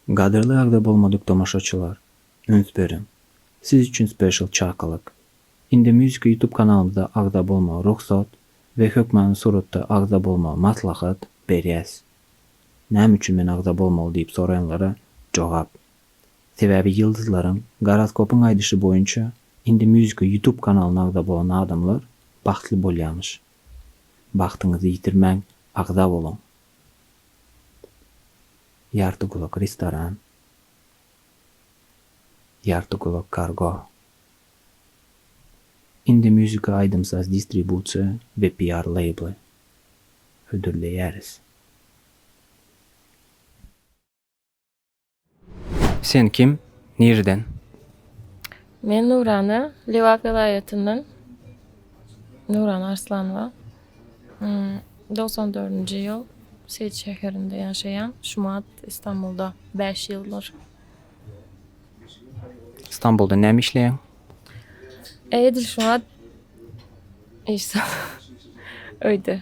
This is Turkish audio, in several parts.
Gadırlı agda bolmadık tomaşaçılar. Üns berim. Siz için special çakalık. Indi Music YouTube kanalımızda agda bolma ruhsat ve hökmanın surutta agda bolma maslahat beriyes. Näme üçün men agda bolmalı deyip sorayanlara cevap. Sebebi yıldızların goroskopun aydışı boyunca Indi Music YouTube kanalına agda bolan adamlar baxtlı bolyamış. Baxtınızı yitirmän agda bolun. Yartı kulak restoran, yartı kulak kargo. Indi Music aydımsaz distributsiya ve PR label. Ödülleyeriz. Sen kim? Nereden? Men Nurana, Livat vilayetinden Nuran Arslanova. 94. yıl Siirt şehrinde yaşayan, Şumat İstanbul'da 5 yıldır. İstanbul'da näme işleýän? Edir Şumat işte öyle.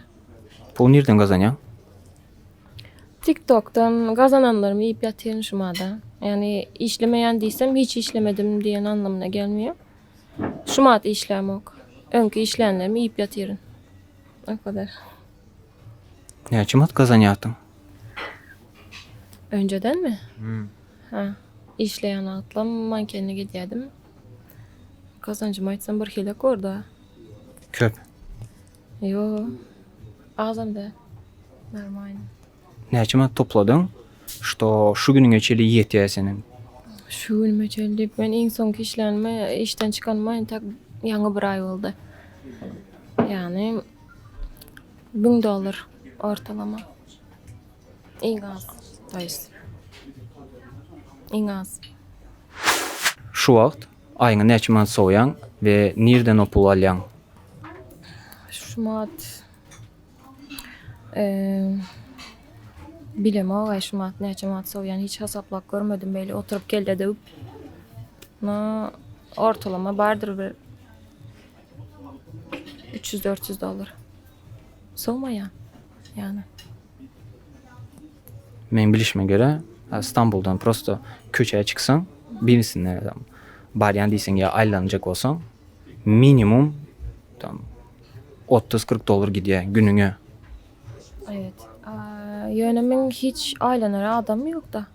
Pul nerden kazanýan? TikTok'tan kazananlarımı yiyip yatıyorum Şumat'da. Yani işlemeyen diysem hiç işlemedim diyen anlamına gelmiyor. Şumat işlem yok. Önkü işleyenlerimi yiyip yatıyorum. O kadar. Näçe mat kazanýatdyň? Önceden mi? Ha. İşleyen atlam mankenine gidiyordum. Kazancımı açsam bir hilek orada. Köp. Yo. Ağzımda. Normal. Näçe mat topladyň? Što şu günüňe çeli ýetýär senin. Şu günüme çeldi. Ben en son işlenme, işten çıkanma tak yanı bir ay oldu. Yani $1000 ortalama. En az. Dayız. En az. Şu wagt aýyňa näçe mat soýan we nerden o pul alýan? Şumat. Bilem ağay Şumat neçe mat soğuyan hiç hesaplak görmedim böyle oturup gel dedim. Na ortalama bardır bir $300-400. Soğumaya yani. Men bilişime göre İstanbul'dan prosto köçeye çıksan birisine baryan diýsen ya aylanacak olsan minimum tam $30-40 gidýär günüňe. Evet. Yönümün hiç aileleri adam yok da.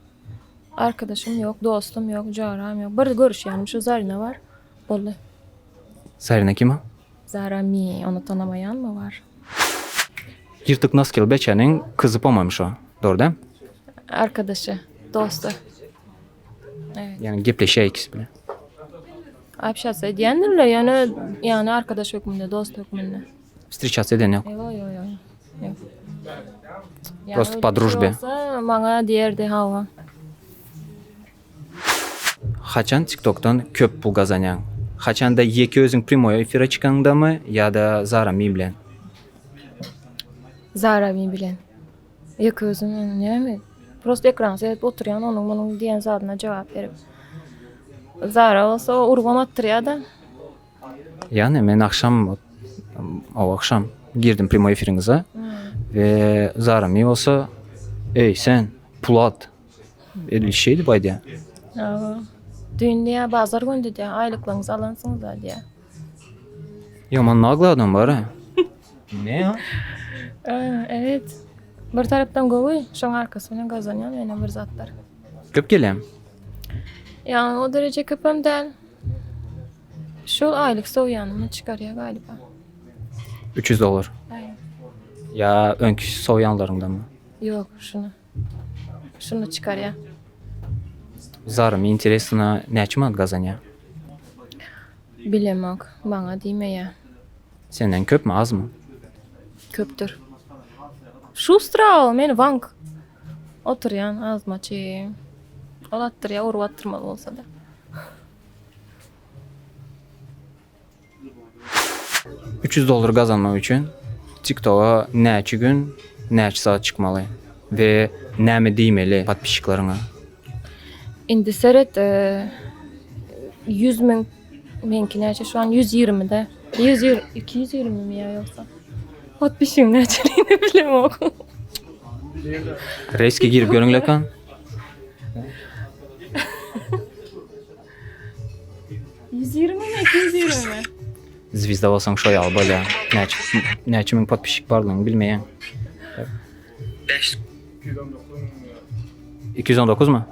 Arkadaşım yok, dostum yok, caram yok. Bir görüş yani şu Zarina var. Bollu. Sarina kim? Zara mi onu tanımayan mı var? Yırtık Naskel Beçen'in kızı olmamış o. Doğru değil mi? Arkadaşı, dostu. Evet. Yani gepleşiyor ikisi bile. Общаться ediyenlerle yani arkadaş hükmünde, dost hükmünde. Встречаться eden yok. Yok. Yok. Просто по дружбе. Bana diğerdi hava. Haçan TikTok'tan köp pul kazanyan? Haçan da yeki özün primoya efire çıkanda mı ya da Zara mi bilen? Zara mi bilen. Yok özüm ne mi? Prosto ekran seyredip oturuyan onun bunun diyen zadına cevap verip. Zara olsa o urgan attırıyor da. Yani ben o akşam girdim primo efirinize ve Zara mi olsa ey sen pul at. Öyle şeydi baydı ya. Dün diye bazar gündü diye aylıklarınızı alansınız da diye. Yaman naglı adam var ha. Ne ya? Evet. Bir taraftan govu, şun arkasından kazanyan benim bir zatlar. Köp gelem. Yani o derece köpüm değil. Şu aylık soğuyanımı çıkarıyor galiba. $300. Aynen. Ya önkü soğuyanlarından mı? Yok şunu. Şunu çıkarıyor. Zara mi interesına näçe mat kazanýar? Bilemek bana diýmeýär. Senden köp mü az mı? Köptür. Şustra meni vank. Oturyan azmaçı. Olattırya urvattırmalı olsa da. $300 kazanmak üçün TikTok'a näçe gün, näçe saat çıkmaly ve näme diýmeli patpişiklarına? Indi seret 100.000 menki näçe şu an 120'de. 220 mi ya yoksa? Patpişim näçeliğini bilemok. Reske girip görüňlekan. 120 mi 220 mi? Звезда bolsaň şo ýaly bolýar. Näçe ming podpisçik barlygyny bilmeýän. 219 mu?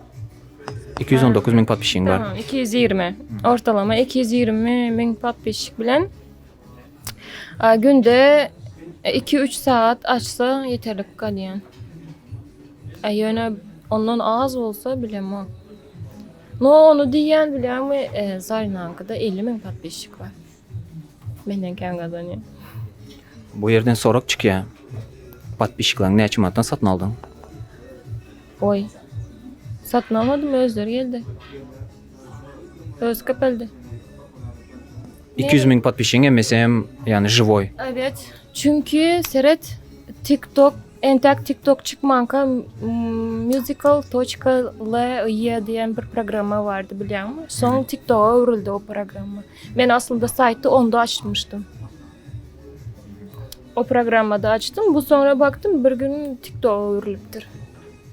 219 ming podpisçiň bar. Tamam 220. Ortalama 220 ming podpisçik bilen günde 2-3 saat açsa yeterlik galýan. Ýöne ondan az bolsa bilemem. No onu diýen bilemmi? Zarinankada 50 ming podpisçik var. Menden kem gazanýar. Bu yerden sorak çykýar. Podpisçiklaryň näçe manatdan satyn aldyň? Oy. Satın almadım, özleri geldi. Öz kapeldi. 200 ming podpisçiň emesem, ýani живой. Evet. Çünkü seret TikTok, entek TikTok çıkmanka musical.ly diyen bir programma vardı biliyor musun? Son TikTok'a örüldü o programma. Ben aslında saytı onda açmıştım. O programda açtım. Bu sonra baktım bir gün TikTok'a örülüptür.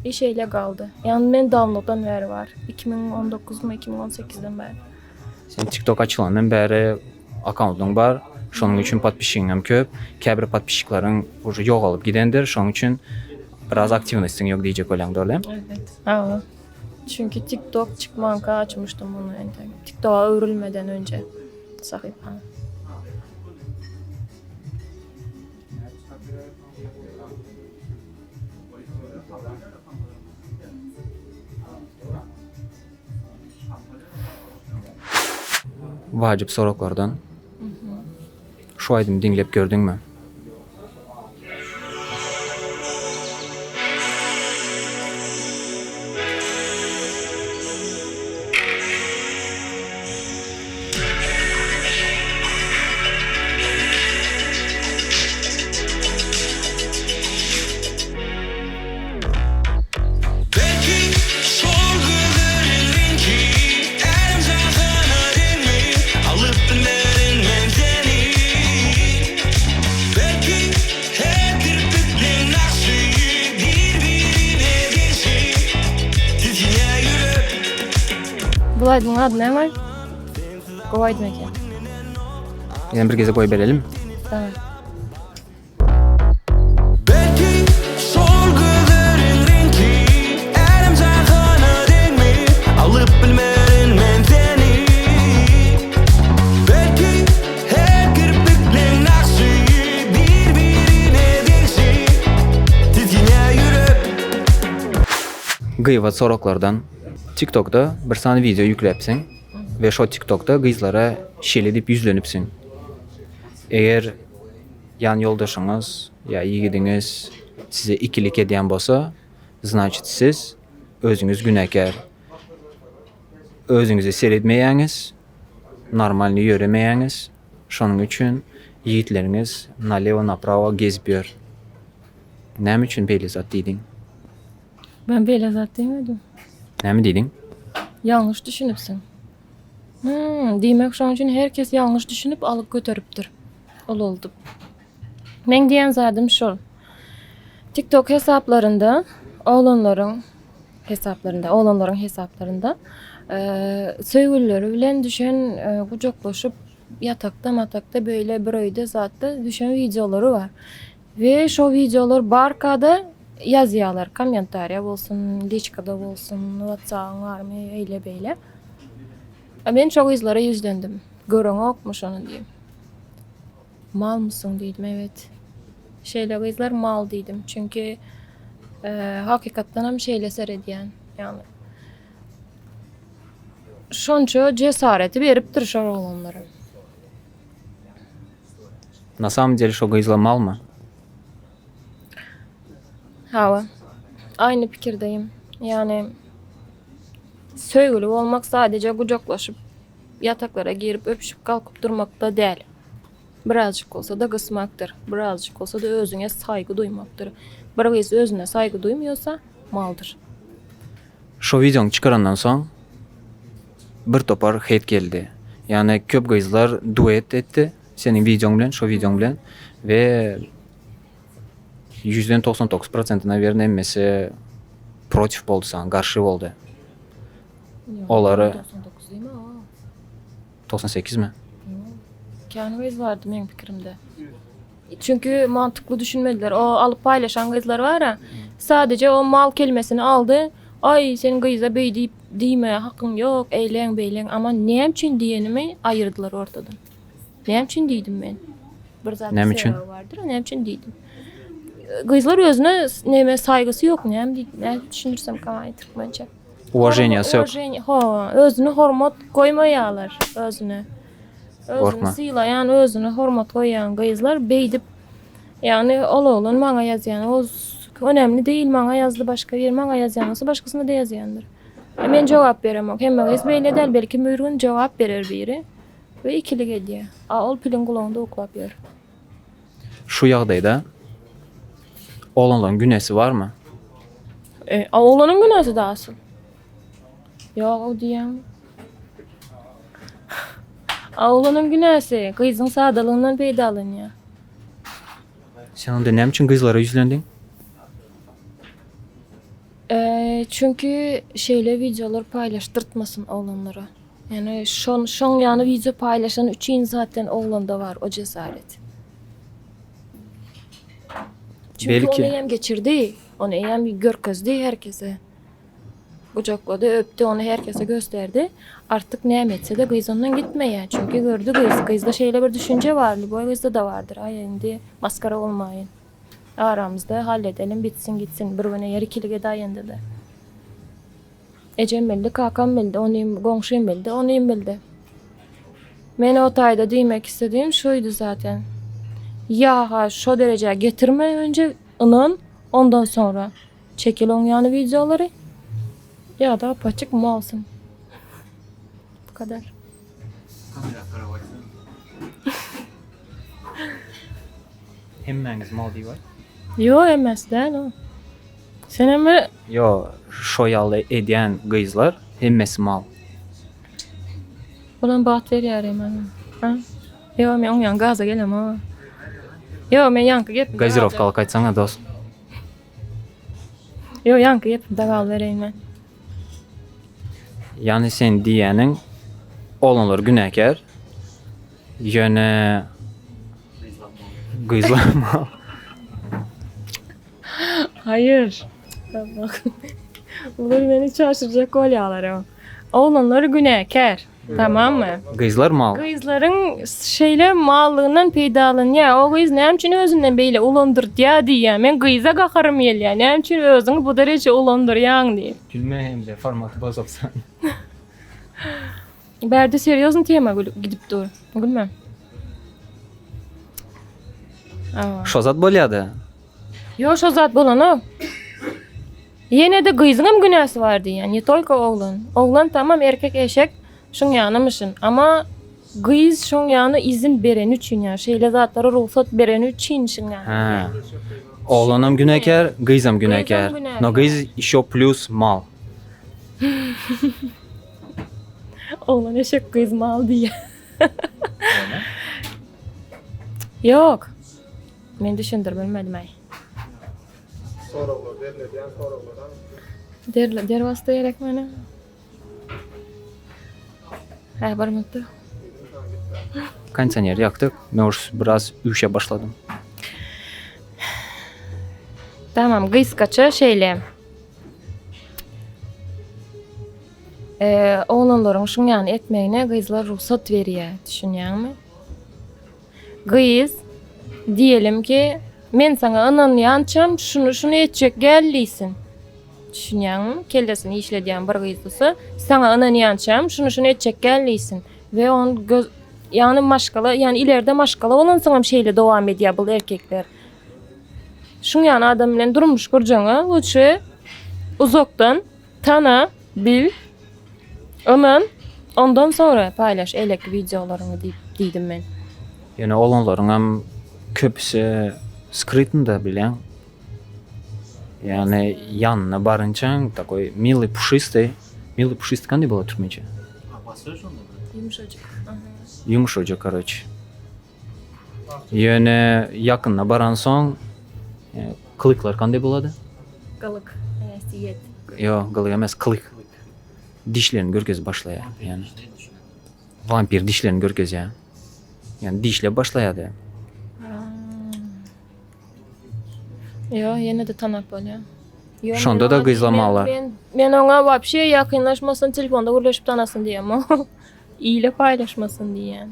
Bir şeyle kaldı. Yani ben download'dan beri var. 2019 mu 2018'den beri. Sen TikTok açylandan bäri accountyň bar. Şonuň üçin podpisçiň hem köp. Käbir podpisçiklaryň uje ýogalyp gidendir. Şonuň üçin biraz aktivnostiň ýok diýjek bolan dole. Evet. Aa. Çünkü TikTok çıkmanka açmıştım onu entek. TikTok'a örülmeden önce sayfa. Wajyp soraklardan. Şu aýdym diňlep gördüňmi? Bu aydın adı ne var? Kovaydın eken. Ýene bir geze goý berelim. Tamam. Belki sorguların rengi elim sana değme alıp bilmerin men seni. Belki her kirpiklerin aksı birbirine değişi tizgine yürüp. Gıyvat soraklardan TikTok'da bir sany video yüklepsiň we şo TikTok'da gyzlara şeledip ýüzlenipsiň. Eger yan yoldaşyňyz ýa ýigidiňiz size ikilik edýän bolsa, значит siz özüňiz günäkär. Özüňizi seredmeýäňiz, normalny ýöremeýäňiz. Şonuň üçin ýigitleriniz nalewo направо gezip ýör. Näme üçin beýle zat diýdiň? Ben böyle zaten demedim. Näme diýdiň? Yanlış düşünüpsün. Demek şu an için herkes yanlış düşünüp alıp götürüptür. Ol oldu. Ben diyen zadım şu. TikTok hesaplarında, oğlanların hesaplarında söýgüleri bilen düşen kucaklaşıp yatakta böyle bir öýde zatda düşen videoları var. Ve şu videolar barkada yazýarlar, kommentariýa bolsun, liçkada bolsun, WhatsApp army eýle beýle. Ben çok izlere yüzlendim. Gören okmuş onu diyeyim. Mal mısın dedim, evet. Şeyle izler mal dedim. Çünkü hakikaten hem şeyle seyrediyen. Yani şonça cesareti berip duruşar olanlara. На самом деле şo gyzla malmy? Hava. Aynı fikirdeyim. Yani söýgülü olmak sadece kucaklaşıp yataklara girip öpüşüp kalkıp durmakta değil. Birazcık olsa da kısmaktır. Birazcık olsa da özüne saygı duymaktır. Birisi özüne saygı duymuyorsa maldır. Şo videoňy çykarandan soň bir topar hate geldi. Yani köp gyzlar duet etdi senin videoň bilen, şo videoň bilen ve %99%-na beren emmesi protif boldy sana, garşy boldy. Olary 99 değil mi? 98 mi? Kânı vardı benim fikrimde. Çünkü mantıklı düşünmediler. O alıp paylaşan kızlar var ya, sadece o mal kelimesini aldı. Ay senin kıza bey deyip diyemeye hakkın yok, eğlen beylen, ama ne için diyenimi ayırdılar ortadan. Ne için diydim ben? Bir zaten Ne için? sebep vardır, ne için diydim. Kızlar özüne neme saygısı yok, ne düşünürsem kalay Türkmençe. Уважениясы yok. Ha, özünü hormat koymayalar özüne. Özünü Korkma. sıylayan, özünü hormat koyan kızlar beydip, yani oğlun bana yazyan, o önemli değil, bana yazdı başka yer, bana yazyanası başkasına da yazyandır. Ben cevap veremem. Hem kız böyle der, belki müyrün cevap verir biri ve ikili gediyor. Ol pilin kulağında oklap yer. Şu ýagdaýda oğlanların günesi var mı? Oğlanın günahı da asıl. Yok o diyem. Oğlanın günahı kızın sadalığından peydalınıyor. Sen onda ne için kızlara yüzlendin? Çünkü şeyle videolar paylaştırtmasın oğlanlara. Yani şon yani video paylaşan üçün zaten oğlanda var o cesaret. Çünkü Belki. onu hem geçirdi, onu hem görkezdi herkese. Kucakladı, öptü, onu herkese gösterdi. Artık ne etse de kız ondan gitmeye. Çünkü gördü kız. Kızda şeyle bir düşünce vardı. Bu kızda da vardır. Ay şimdi maskara olmayın. Aramızda halledelim, bitsin gitsin. Bir bana yer ikilige dayan dedi. Ecem bildi, kakam bildi, onu komşum bildi, onu bildi. Ben o tayda demek istediğim şuydu zaten. Ya ha şu dereceye getirme önce inan, ondan sonra çekil on yani videoları. Ya da apaçık malsın. Bu kadar. Hemmeniz mal diýip var. Yo emas da o. Sen ama Yo, şo ýaly edýän gyzlar hemmesi mal. ulan baat ver yarayım ana. Ha? Yo men on yan gaza gelem ha. Yo men yankı gep. Gazirovkalyk aýtsaňa dost. Yo yankı gep dagal vereyim ben. Yani sen diýäniň oğlanlar günäkär. Ýöne gyzlar mal. Hayır. Bak. Bunlar beni şaşıracak olyalar o. Oğlanları günahkar. Tamam mı? Gyzlar mal. Kızların şeyle mallığından peydalın ya. O kız ne için özünden beyle ulandır ya diye. Men kıza kakarım yel ya. Ne için özünü bu derece ulandır yan diye. Gülme hem de formatı bozupsan. Berde seriozun tema gidip dur. Gülmem. Şo zat bolýady. Yo şu zat bolan o. Yine de kızının günahı vardı yani. Ne tolka oğlan. Oğlan tamam erkek eşek. Şun yanımışın. Ama kız şun yanı izin beren üçün ya. Şeyle zatlara ruhsat beren üçün şun yani. Ha. Oğlanam günäkär, gyzam günäkär. Gyzam günäkär. No gyz işo plus mal. Oğlan eşek kız mal diye. Yok. Men düşündür bilmedim ay. Der vasta gerek bana. Ha barmakta. Konditsioner ýakdyk. Men biraz üşe başladım. Tamam, kıskaça şeyle. Oğlanların şun yani etmeğine kızlar ruhsat veriyor. Düşünüyor musun? Kız, diyelim ki men sana anan yançam şunu etcek gelliysin. Düşünüyor musun? Kellesini işlediyen bir kızlısı sana anan yançam şunu etcek gelliysin. Ve on yani maşkala yani ileride maşkala olan sana şeyle devam ediyor bu erkekler. Şun yani adam bilen durmuş kurcaňa, uçu uzaktan tana, bil, ondan sonra paylaş elek videolarını diýdim men. Yani oğlanların hem köpüsü skrytny da bilen. Yani yanına barınçaň takoy mili pushistý. Mili pushistý kandy bolar türkmençe? Yumuşacık. Yumuşacık короче. Ýöne yakynna baran soň kılyklar kandy bolady? Galık. Ayasiyet. Yo, galyk emas, kılık. Dişlerini görkez başlaýar yani. Vampir dişlerini görkezýär. Yani dişle başlaýady. Yo, yine de tanak bolýar. Yo, Şonda men da ona- gyzlamalar. Men ona wapşe ýakynlaşmasyn, telefonda gürleşip tanasyn diýem. İyle paylaşmasın diýen.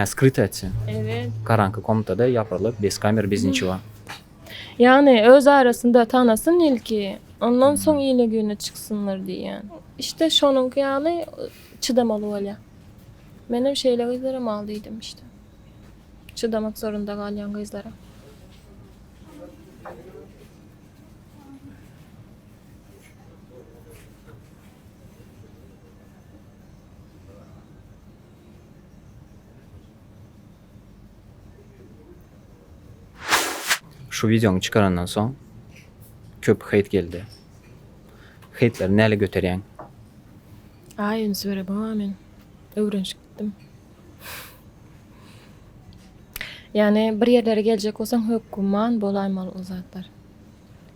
Skryt etsin. Evet. Karanky komutada ýapyrlyp beskamer bizinçi var. Yani öz arasında tanasın ilki. Ondan soň iýle güne çıksınlar diýen. İşte şonunki ýaly çydamaly bolýar. Menem şeýle gyzlara maldyydym işte. Çıdamak zorunda galýan gyzlara. Şu videoňy çıkarandan soň köp hate geldi. Hate'ler näle göterýän? Ay, ünsüre ben öwrenşip gittim. Yani bir yerlere gelecek olsan hökümman bolaymaly o zatlar.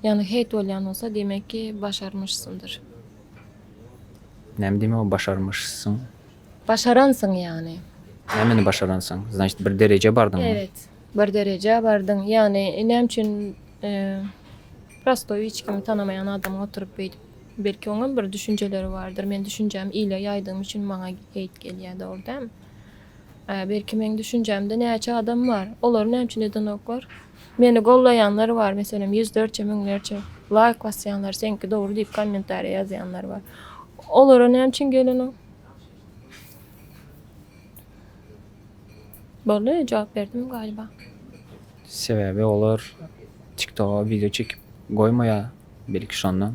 Yani hate bolýan olsa demek ki başarmışsındır. Näme diýme o başarmışsın? Başaransın yani. Nämeni başaransyň? Значит, bir derece bardyň. Evet. Bir derece bardın. Yani nem için prostoy hiç kimi tanımayan adam oturup belki onun bir düşünceleri vardır. Men düşüncem ile yaydığım için bana hate gelýär doğru. Belki men düşüncemde näçe adam var. Olar nem için neden oklar? Meni gollayanlar var. Mesela 104 minlerce like basayanlar, senki doğru deyip komentar yazanlar var. Olara nem için gelen o? Böyle cevap verdim galiba. Sebebi olar TikTok'a video çekip goýmaýa belki şondan.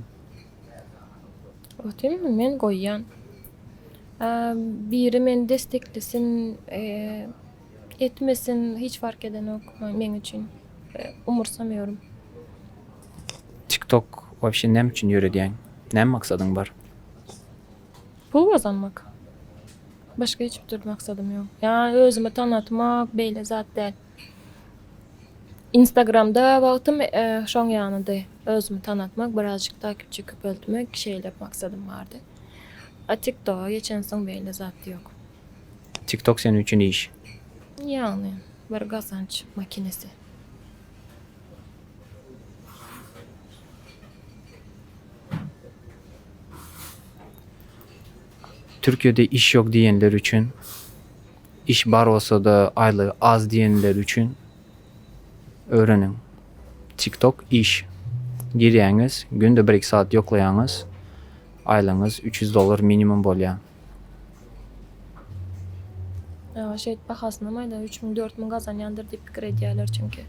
Ötüm mü? Men goýýan. Biri meni desteklesin, etmesin hiç fark eden yok men için. Umursamıyorum. TikTok вообще näme üçin ýöredýäň? Näme maksadyň bar? Pul kazanmak. Başka hiçbir türlü maksadım yok. Yani özümü tanıtmak beyle zat değil. Instagram'da baktım şoň ýanyda özümü tanıtmak, birazcık takipçi köpeltmek şeyle maksadım vardı. TikTok'a geçen son beyle zat yok. TikTok senin üçün iş. Yani bir kazanç makinesi. Türkiye'de iş yok diyenler üçün, iş bar olsa da aylığı az diyenler üçün öğrenin. TikTok iş. Girýäňiz, günde 1-2 saat yoklaýaňyz, aylığınız $300 minimum bolýar. Ya şey bahasına mayda 3000-4000 kazanyandır deyip pikir edýärler çünkü.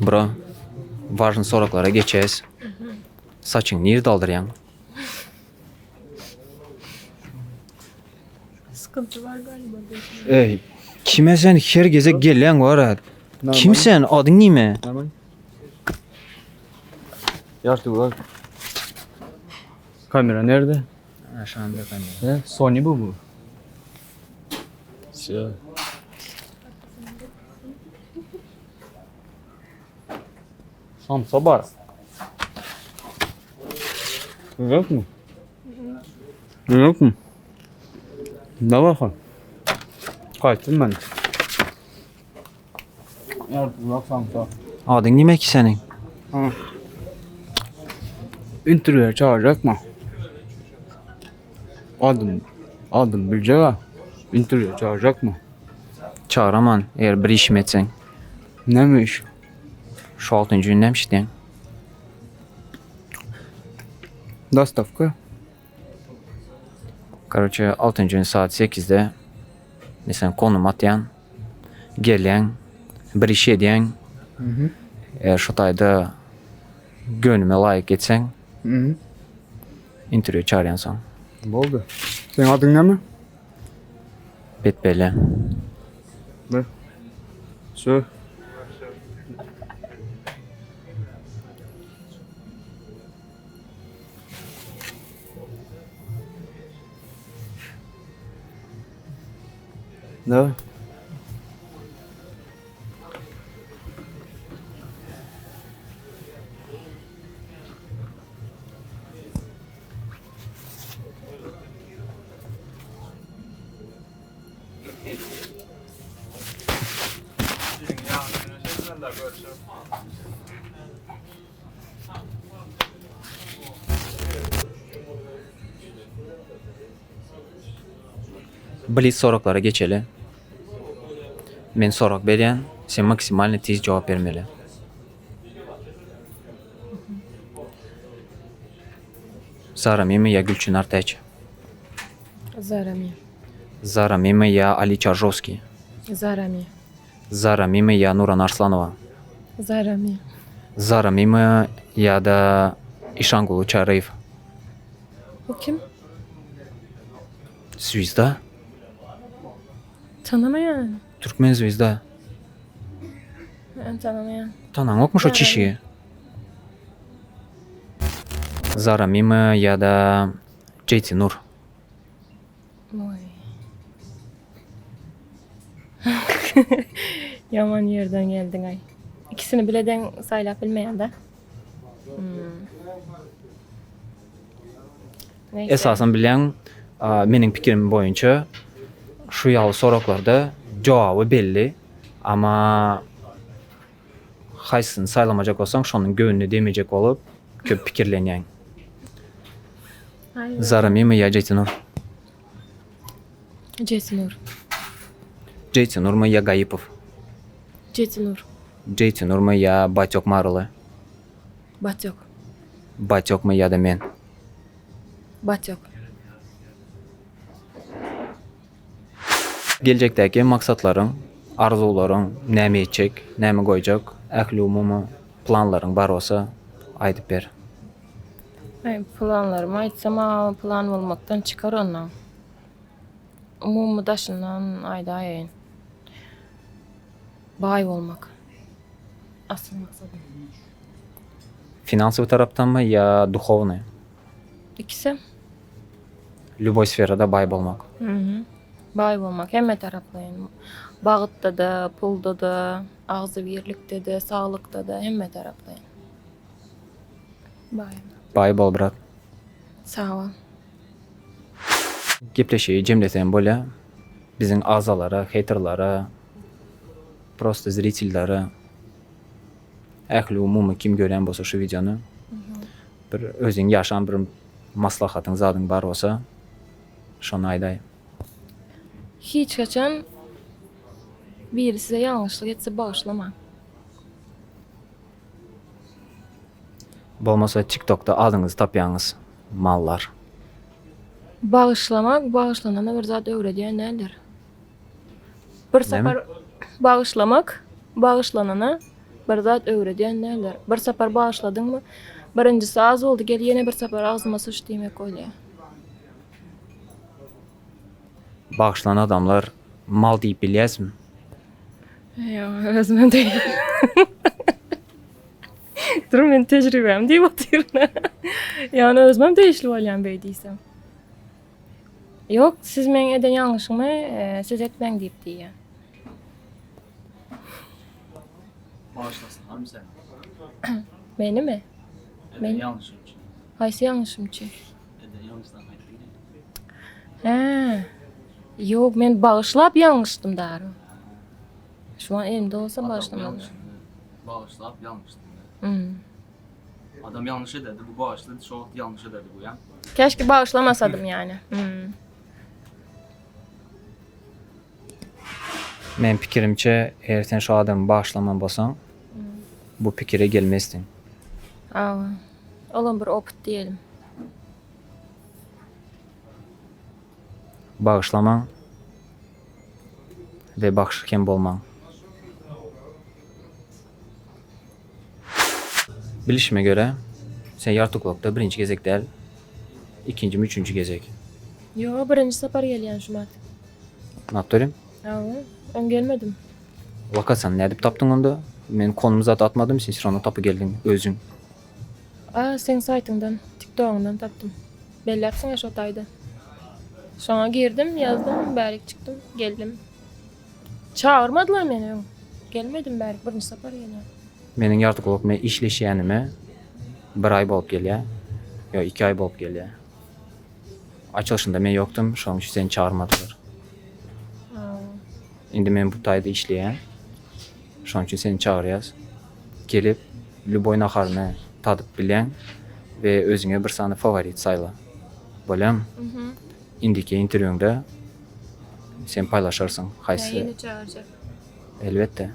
Bro, важный soraklara geçeceğiz. Saçın niye daldıryan? Sıkıntı var galiba. Ey, kime sen herkese gelen var? Kim sen? Adın nime? Normal. Yaşlı var. Kamera nerede? Aşağıda kamera. Sony bu. Siyah. Samsa var. Yok mu? Yok mu? Ne bakın? Kaçtım ben. Yardım bak Samsa. Adın nime ki senin? İntervüye çağıracak mı? Adım bilecek ha. İntervüye çağıracak mı? Çağıraman, eğer bir işim etsen. Neymiş? Şu 6. gün demiştin. Dostavka. Короче, 6. gün saat 8'de mesela konum atyan, gelen, bir iş edyen, eğer şu tayda gönlüme layık etsen, Hı. interview çağıryansan. Oldu. Senin adın ne mi? Betbele. Şu. Ne? Blitz soraklara geçeli. Men sorak berýän, sen maksimalny tez jogap bermeli. Zara Mimi ya Gülçin Artaç? Zarami. Zara Mimi ya Ali Çarjovski? Zarami. Zara Mimi ya Nuran Arslanova? Zarami. Zara Mimi ya da İşangul Çarayev? O kim? Звезда? Tanımayan. Türkmen звезда. Ben tanımayan. Tanan okmuş o Zara çişi. Zara Mimi ya da JT Nur? Oy. Yaman yerden geldin ay. İkisini bileden saylap bilmeyen de. Neyse. Esasen bilen mening pikirim boyunca şu ýaly soraklarda jogaby belli, ama haysyny saylamajak bolsaň şonuň göwnüne demejek bolup köp pikirlenýän. Hayır. Zara Mimi ya JT Nur? Cetinur. JT Nur mu ya Gayipov? Cetinur. JT Nur mu ya Batyok Marly? Batyok. Batyok mu ya da men? Batyok. Gelecekdäki maksatlaryň, arzularyň näme etjek, näme goýjak, ähli umumy planlaryň bar bolsa aýdyp ber. Ay, planlarımı aytsam ama plan olmaktan çıkar ondan. Umumu daşından ayda ayayın. Bay olmak. Asıl maksadım. Finansiv tarapdan mı ya duhovny? İkisi. Любой sferada bay bolmak. Bay olmak. Hemme taraflayın. Bağıtta da, pulda da, ağzı birlikte de, sağlıkta da, hemme taraflayın. Bay. Bay bol brat. Sağ ol. Gepleşeyi jemlesen bola biziň azalara, haterlara, prosto zritillere, ähli umumy kim gören bolsa şu videonu bir özüň ýaşan bir maslahatyň zadyň bar bolsa şonu aýdaý. Hiç kaçan biri size yanlışlık etse bağışlama. Bolmasa TikTok'ta adyňyzy tapýaňyz mallar. Bağışlamak, bağışlanana bir zat öğrediyen nedir? Bir sefer bağışlamak, bağışlanana bir zat öğrediyen nedir? Bir sefer bağışladın mı, birincisi az oldu, gel yine bir sefer ağzıma sıç demek öyle. Bağışlanan adamlar mal diýip bilýäsmi? Ya, özüm değil. Dur, men tecrübem deyip oturuyorum. Yani özüm değişli olyan bey diysem. Yok, siz men eden yanlışımı siz etmen deyip diye. Bağışlasın hanım sen. Beni mi? Eden yanlışım için. Haysi yanlışım ki? Eden yanlıştan hayır değil. He. Yok, men bağışlap yanlıştım darı. Şu an elimde olsa bağışlamadım. Bağışlap yanlıştım. Hmm. Adam yanlış dedi, bu bağışladı, şu vaxt yanlış dedi bu ya. Keşke bağışlamasadım yani. Men pikirimçe eğer sen şu adamı bağışlaman bolsaň bu pikire gelmezdin. Aa, olan bir oput diyelim. Bağışlaman ve bağışlayan bolman. Bilişime göre sen yartıklukta birinci gezek değil, ikinci mi üçüncü gezek. Yo, birinci sefer geliyen Şubat. Ne yaptırayım? Aa, ön gelmedim. Vaka sen ne edip taptın onda? Men konumu zaten atmadım, sen şurana tapı geldin özün. Aa, sen saytından, TikTok'undan taptım. Belli yapsana şu otaydı. Sonra girdim, yazdım, bärik çıktım, geldim. Çağırmadılar beni. Gelmedim bärik, birinci sefer geliyen. Menin yartıkluk me işleşýänime bir ay bolup gelýär. Yo 2 ay bolup gelýär. Açılışında men yoktum, şoň üçin seni çağırmadylar. Indi men bu taýda işleýän. Şoň üçin seni çağırýas. Gelip Lüboy naharını tadıp bilen ve özüne bir sany favorit sayla. Bolam. Indiki intervyuňda sen paylaşarsın. Haýsy? Yeni çağıracak. Elbette.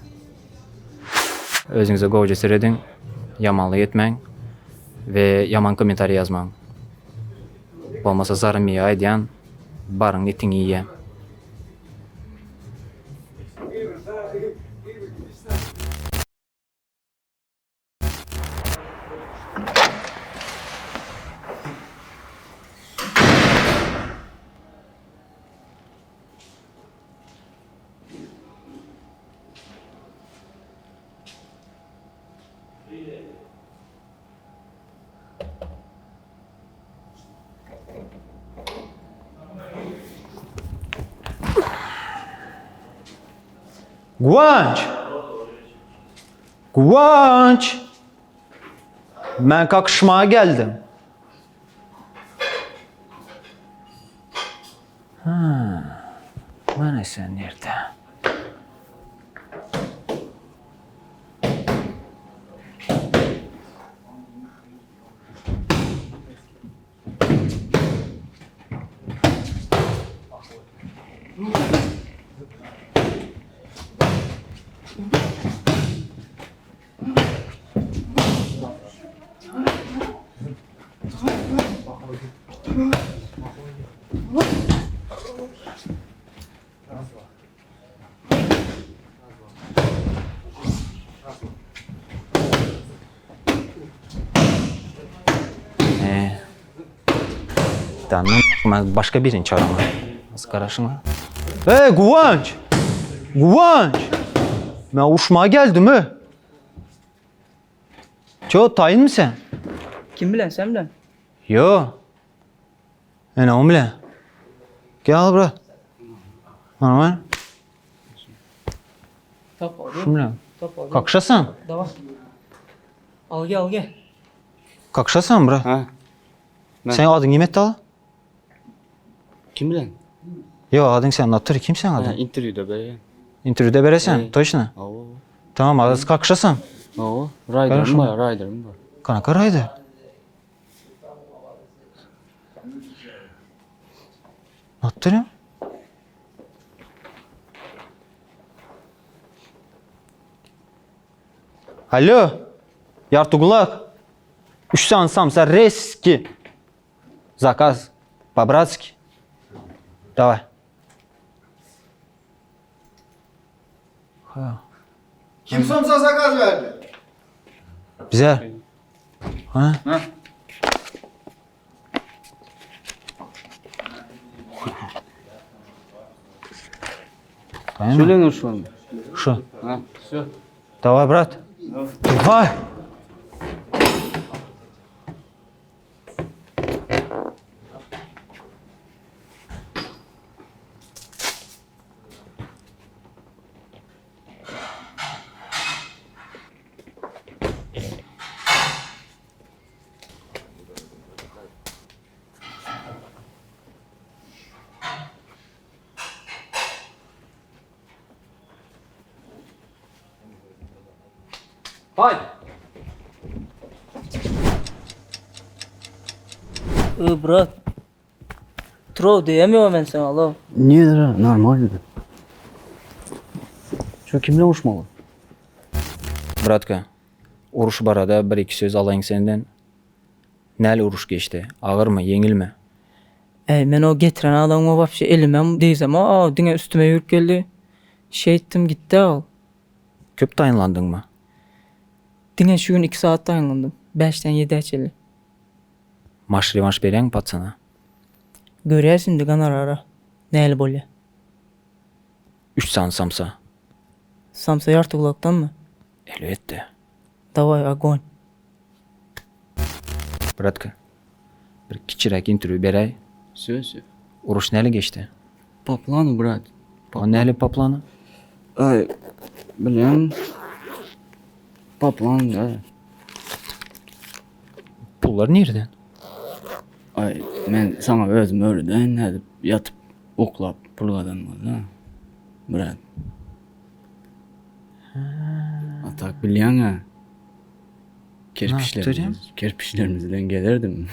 Özüňize gowy jesir yamanlyk etmeň ve yaman kommentary yazmaň. Bolmasa zarym ýa aýdýan, baryň etiňi ýe. Guanç! Guanç! Ben kakışmaya geldim. Mana sen nerede? Tanrım, ben başka birini çağırma. Nasıl karışına? Hey Guanç! Guanç! Ben uçmaya geldim mi? Ço tayın mı sen? Kim bilen sen bilen? Yo. O bilen. Gel bura. Normal. Top al. Şu bilen. Top al. Kakışasan. Devam. Al gel. Kakışasan bura. Ha. Sen adın Nimet Dalı? Kim bilen? Yo adın sen Natır. Kim sen Ha, adın? interviewda böyle. İnterviewde beresen. Точно. Oo. Tamam adın kakışasan. Oo. Rider Хорошо. mi var? Rider mi var? Kanaka raydı. Natırım. Alo. Yartuglak. 3 сан самса резки. Заказ. По-братски. Давай. Kim samsa zakaz verdi? Bize. Ha? Söyleyin şu an. Şu. Ha. Все. Давай, брат. Давай. Haydi. Bırak. Trov diyemiyorum ben sana Allah. Niyedir ha? Normal dedi. Şu kimle uçmalı? Bratka, uruş barada bir iki söz alayın senden. Näl uruş geçti? Ağır mı, yengil mi? Men o getiren adamı vapşe elimem deysem dine üstüme yürük geldi. Şey ettim gitti al. Köp tayinlandın mı? Dine şu gün 2 saat dayanlandım. 5'ten 7'ye çeli. Maş revanş berýän patsana. Görüyorsun de kanar ara. Neyle bolya? 3 san samsa. Samsa yartıglaktan mı? Elbette. Davay agon. Bratka, bir kiçirek interview beräý. Söz. Uruş näle geçti? Paplanı brat. O näle paplanı? Ay. Bilen. Paplan da. Pullar nereden? Ay men sana özüm öğreden edip yatıp oklap pul kazanmadı ha. Brat. Atak bilyan ha. yaptırayım? Kerpiçlerimizden gelirdim.